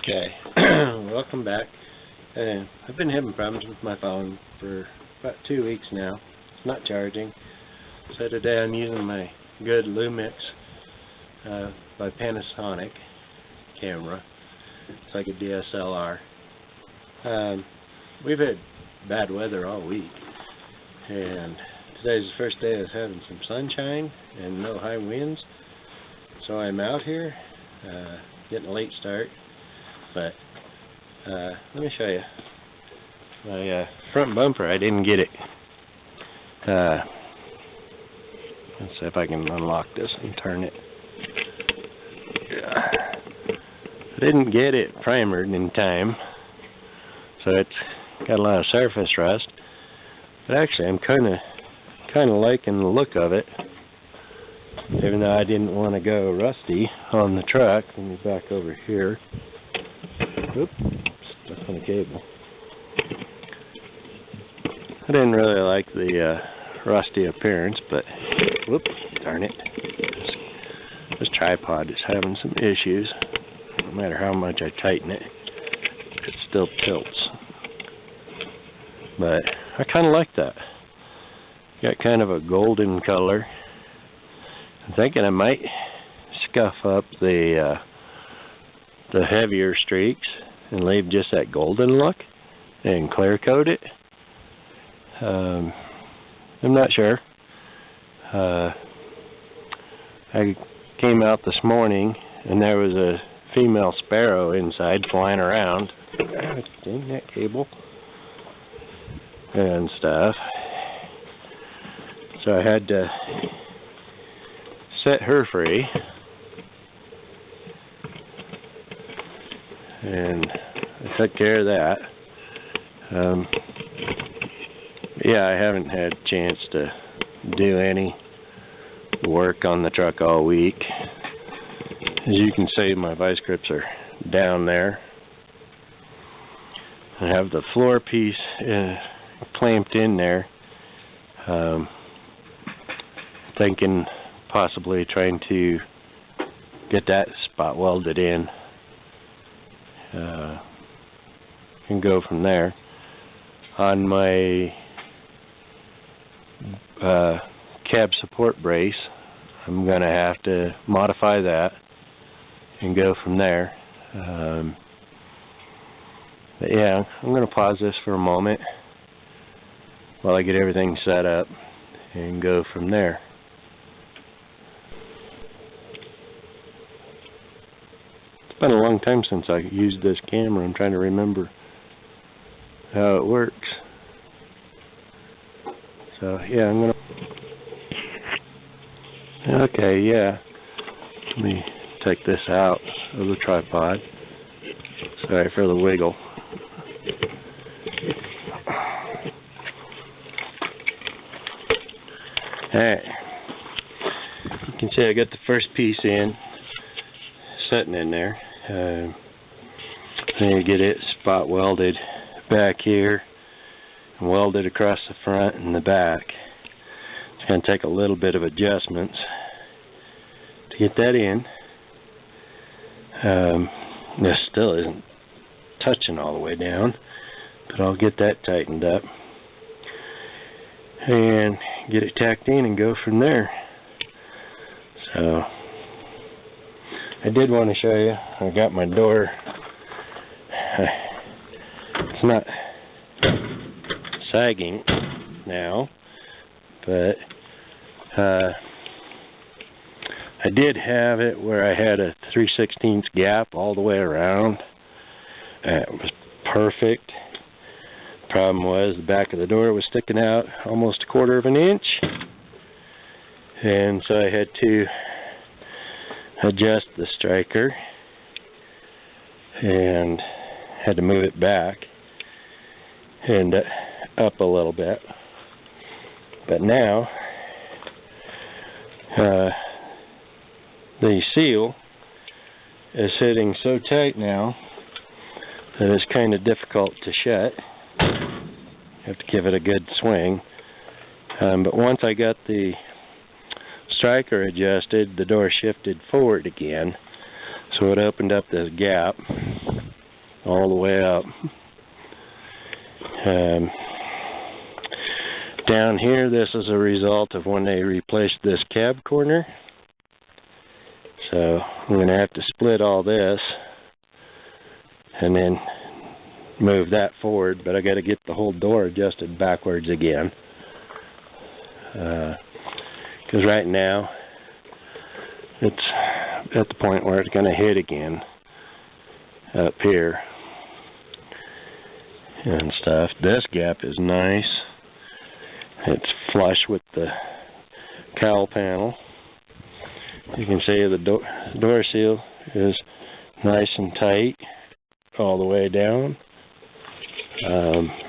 Okay, welcome back. I've been having problems with my phone for about 2 weeks now. It's not charging. So today I'm using my good Lumix by Panasonic camera. It's like a DSLR. We've had bad weather all week, and today's the first day of having some sunshine and no high winds. So I'm out here getting a late start. But let me show you my front bumper. I didn't get it. Let's see if I can unlock this and turn it. I didn't get it primered in time, so it's got a lot of surface rust. But actually, I'm kind of liking the look of it, even though I didn't want to go rusty on the truck. Let me back over here. Oops, stuck on the cable. I didn't really like the rusty appearance, but whoop, darn it. This tripod is having some issues. No matter how much I tighten it, it still tilts. But I kind of like that. Got kind of a golden color. I'm thinking I might scuff up the heavier streaks and leave just that golden look and clear coat it. I'm not sure. I came out this morning and there was a female sparrow inside flying around. Dang that cable and stuff. So I had to set her free. And I took care of that. Yeah, I haven't had a chance to do any work on the truck all week. As you can see, my vice grips are down there. I have the floor piece clamped in there. Thinking possibly trying to get that spot welded in. And go from there. On my cab support brace, I'm going to have to modify that and go from there. But yeah, I'm going to pause this for a moment while I get everything set up and go from there. It's been a long time since I used this camera. I'm trying to remember how it works. So yeah, I'm gonna. Okay, yeah. Let me take this out of the tripod. Sorry for the wiggle. Alright. You can see I got the first piece in, sitting in there. I need to get it spot welded back here and welded across the front and the back. It's going to take a little bit of adjustments to get that in. This still isn't touching all the way down, but I'll get that tightened up and get it tacked in and go from there. So I did want to show you, I got my door. It's not sagging now, but I did have it where I had a 3/16 gap all the way around. It was perfect. Problem was the back of the door was sticking out almost 1/4 of an inch, and so I had to adjust the striker and had to move it back and up a little bit. But now the seal is sitting so tight now that it's kind of difficult to shut. You have to give it a good swing. But once I got the striker adjusted, the door shifted forward again, so it opened up this gap all the way up. Down here, this is a result of when they replaced this cab corner. So I'm going to have to split all this and then move that forward, but I got to get the whole door adjusted backwards again. Because right now it's at the point where it's going to hit again up here and stuff. This gap is nice. It's flush with the cowl panel. You can see the door seal is nice and tight all the way down.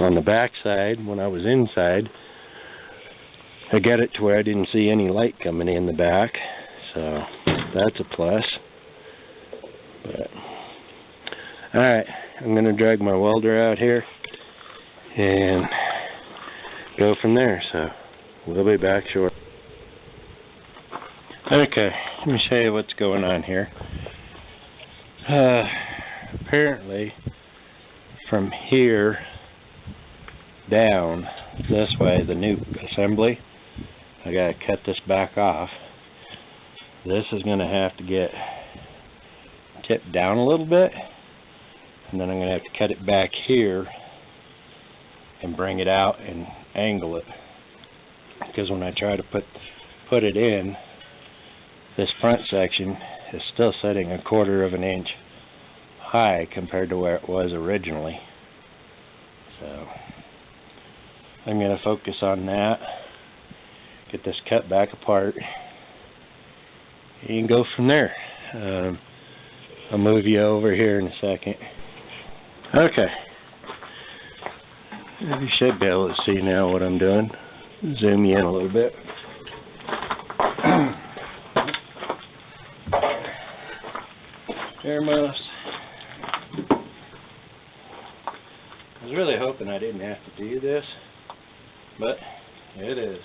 On the back side, when I was inside, I got it to where I didn't see any light coming in the back, so that's a plus. But alright, I'm going to drag my welder out here and go from there, so we'll be back shortly. Okay, let me show you what's going on here. Apparently, from here down this way, the new assembly, I gotta cut this back off. This is gonna have to get tipped down a little bit, and then I'm gonna have to cut it back here and bring it out and angle it, because when I try to put it in, this front section is still sitting 1/4 of an inch high compared to where it was originally. So I'm going to focus on that, get this cut back apart, and go from there. I'll move you over here in a second. Okay. You should be able to see now what I'm doing. Zoom you in a little bit. Earmuffs. I was really hoping I didn't have to do this, but it is.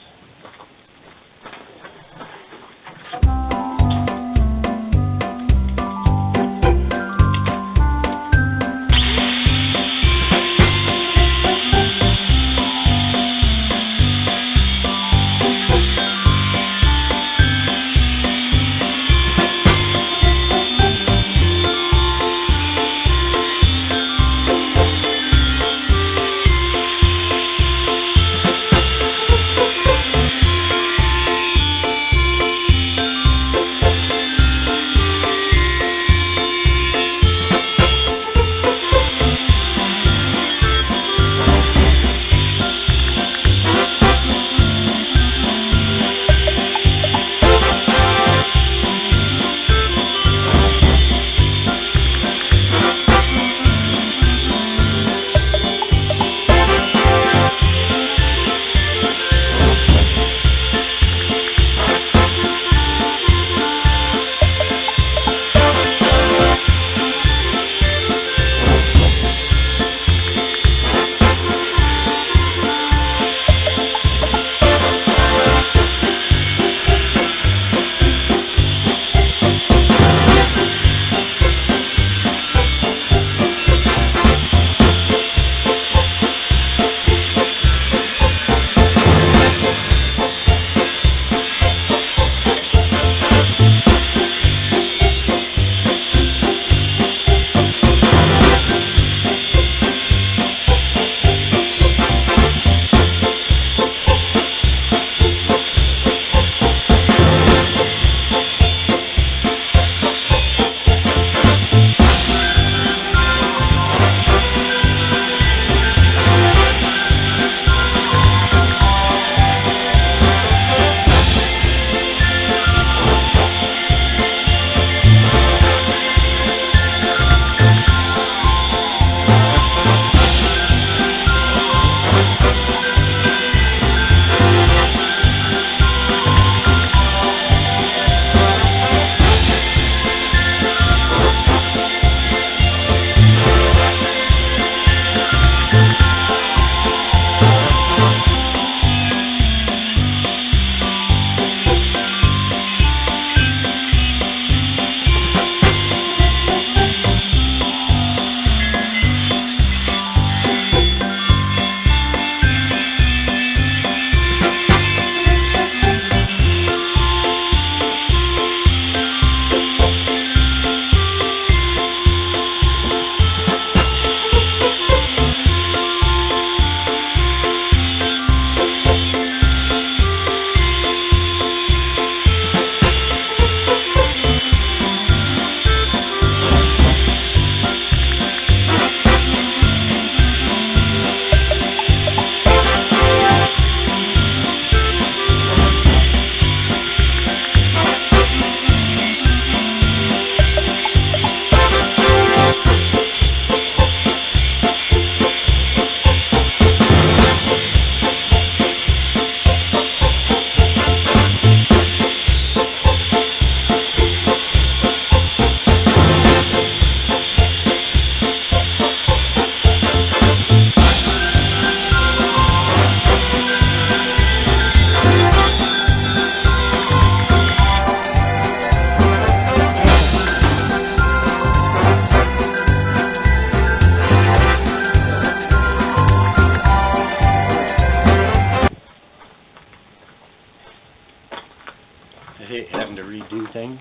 do things.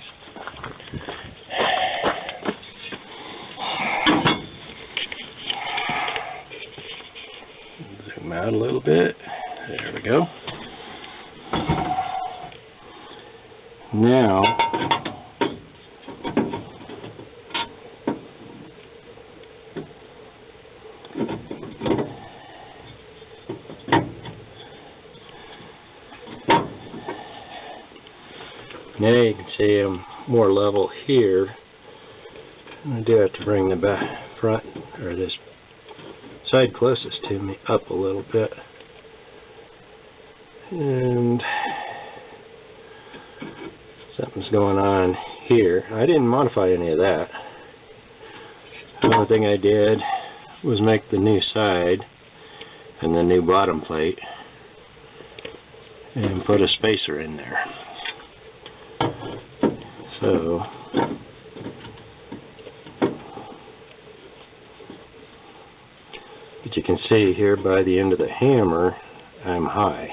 Zoom out a little bit. There we go. Now, you can see I'm more level here. I do have to bring the back front, or this side closest to me, up a little bit. And something's going on here. I didn't modify any of that. The only thing I did was make the new side and the new bottom plate and put a spacer in there. So but you can see here by the end of the hammer I'm high.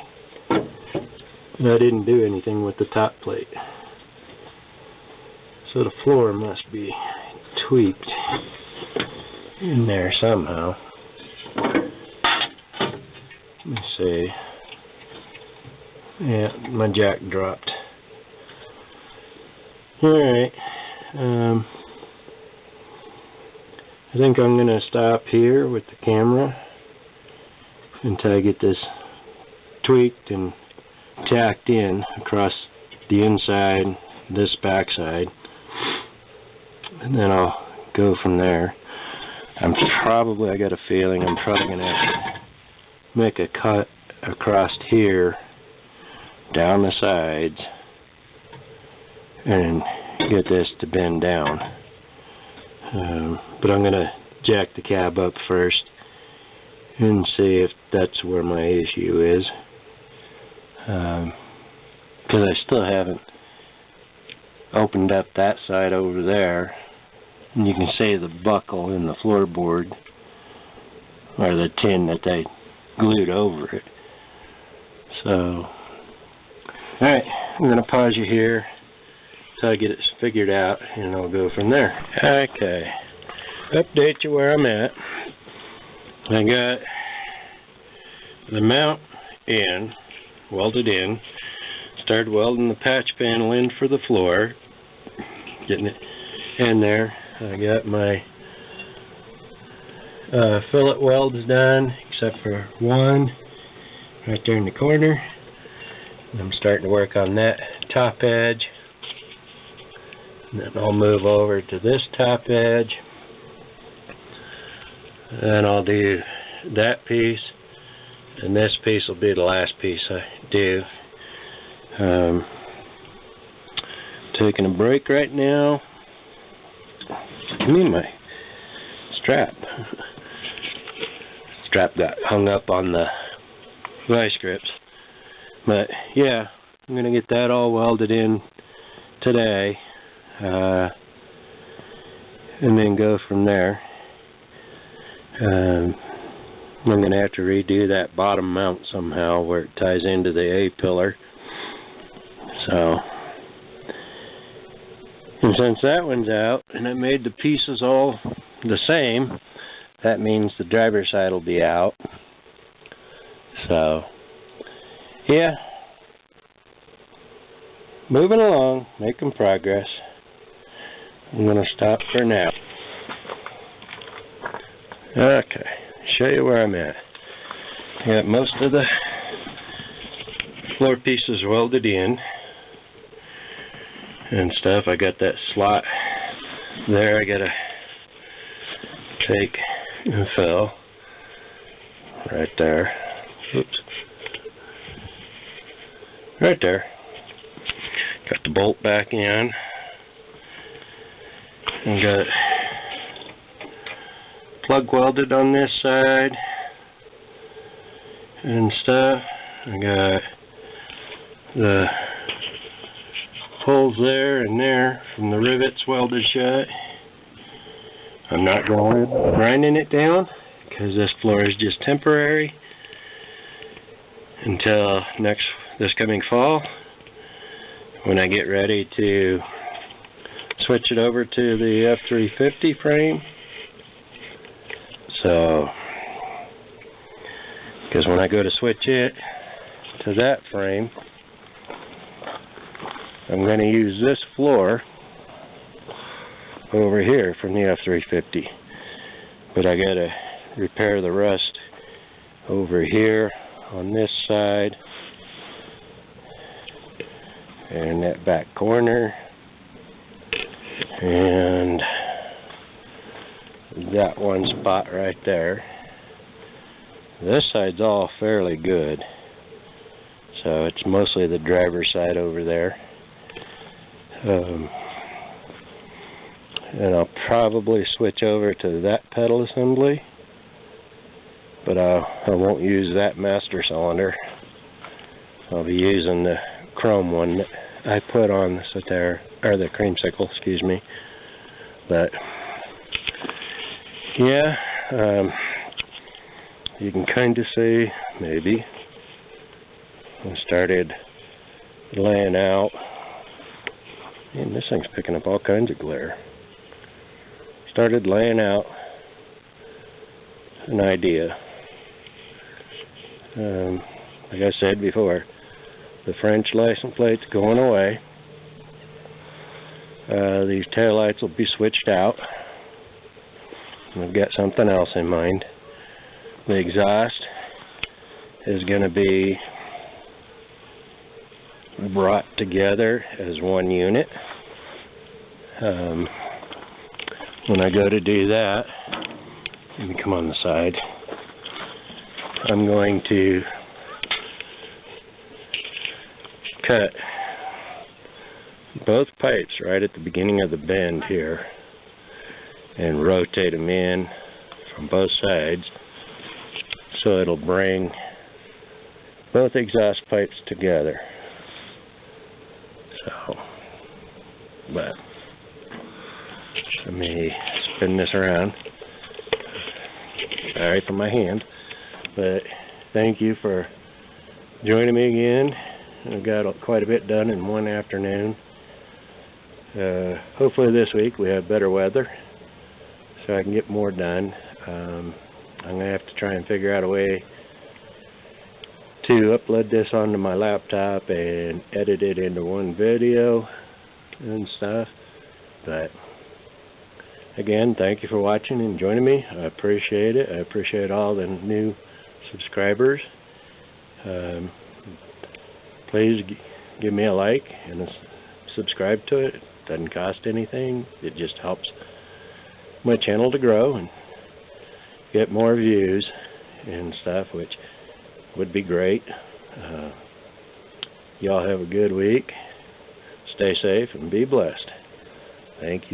And I didn't do anything with the top plate. So the floor must be tweaked in there somehow. Let me see. Yeah, my jack dropped. Alright. I think I'm going to stop here with the camera until I get this tweaked and tacked in across the inside, this back side, and then I'll go from there. I got a feeling I'm probably going to have to make a cut across here down the sides and get this to bend down. But I'm going to jack the cab up first and see if that's where my issue is. Because I still haven't opened up that side over there, and you can see the buckle in the floorboard, or the tin that they glued over it. So, alright, I'm going to pause you here until I get it figured out, and I'll go from there. Okay, update you where I'm at. I got the mount in, welded in, started welding the patch panel in for the floor, getting it in there. I got my fillet welds done, except for one right there in the corner. And I'm starting to work on that top edge. And then I'll move over to this top edge. Then I'll do that piece. And this piece will be the last piece I do. Taking a break right now. Give me my strap. Strap got hung up on the vice grips. But yeah, I'm going to get that all welded in today. And then go from there. I'm going to have to redo that bottom mount somehow where it ties into the A-pillar. So, and since that one's out, and I made the pieces all the same, that means the driver's side will be out. So, yeah. Moving along, making progress. I'm going to stop for now. Okay, show you where I'm at. I got most of the floor pieces welded in and stuff. I got that slot there. I gotta take and fill right there. Oops. Right there. Got the bolt back in and got plug welded on this side and stuff. I got the holes there and there from the rivets welded shut. I'm not going grinding it down because this floor is just temporary until this coming fall when I get ready to switch it over to the F350 frame. So, because when I go to switch it to that frame, I'm going to use this floor over here from the F350. But I got to repair the rust over here on this side and that back corner and that one spot right there. This side's all fairly good, so it's mostly the driver's side over there. And I'll probably switch over to that pedal assembly, but I won't use that master cylinder. I'll be using the chrome one that I put on the Satara, or the Creamsicle, excuse me. But yeah, you can kind of see, maybe, I started laying out. Man, this thing's picking up all kinds of glare. Started laying out an idea. Like I said before, the French license plate's going away. These taillights will be switched out. I've got something else in mind. The exhaust is going to be brought together as one unit. When I go to do that, let me come on the side, I'm going to cut both pipes right at the beginning of the bend here and rotate them in from both sides so it'll bring both exhaust pipes together. So, but let me spin this around. Sorry for my hand, but thank you for joining me again. I've got quite a bit done in one afternoon. Hopefully this week we have better weather so I can get more done. I'm going to have to try and figure out a way to upload this onto my laptop and edit it into one video and stuff. But again, thank you for watching and joining me. I appreciate it. I appreciate all the new subscribers. Please give me a like and subscribe to it. It doesn't cost anything. It just helps my channel to grow and get more views and stuff, which would be great. Y'all have a good week. Stay safe and be blessed. Thank you.